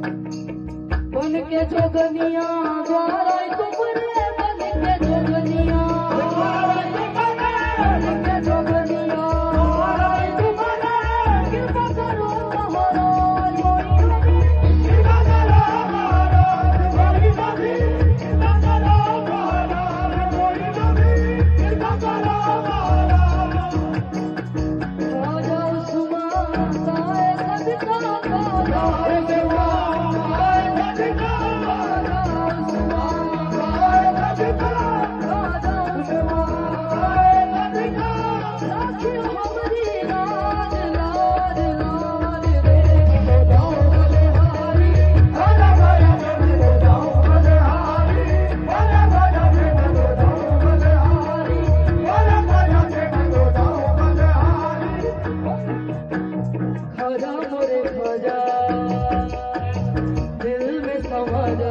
बन के जोगनिया द्वारा तुम रे बन के जोगनिया बन के जोगनिया द्वारा तुम रे कृपा करो महाराज कृपा करो महाराज कोई नबी कृपा करो महाराज कोई नबी कृपा करो महाराज राजा उस्मान साए सदका दिल में समा जा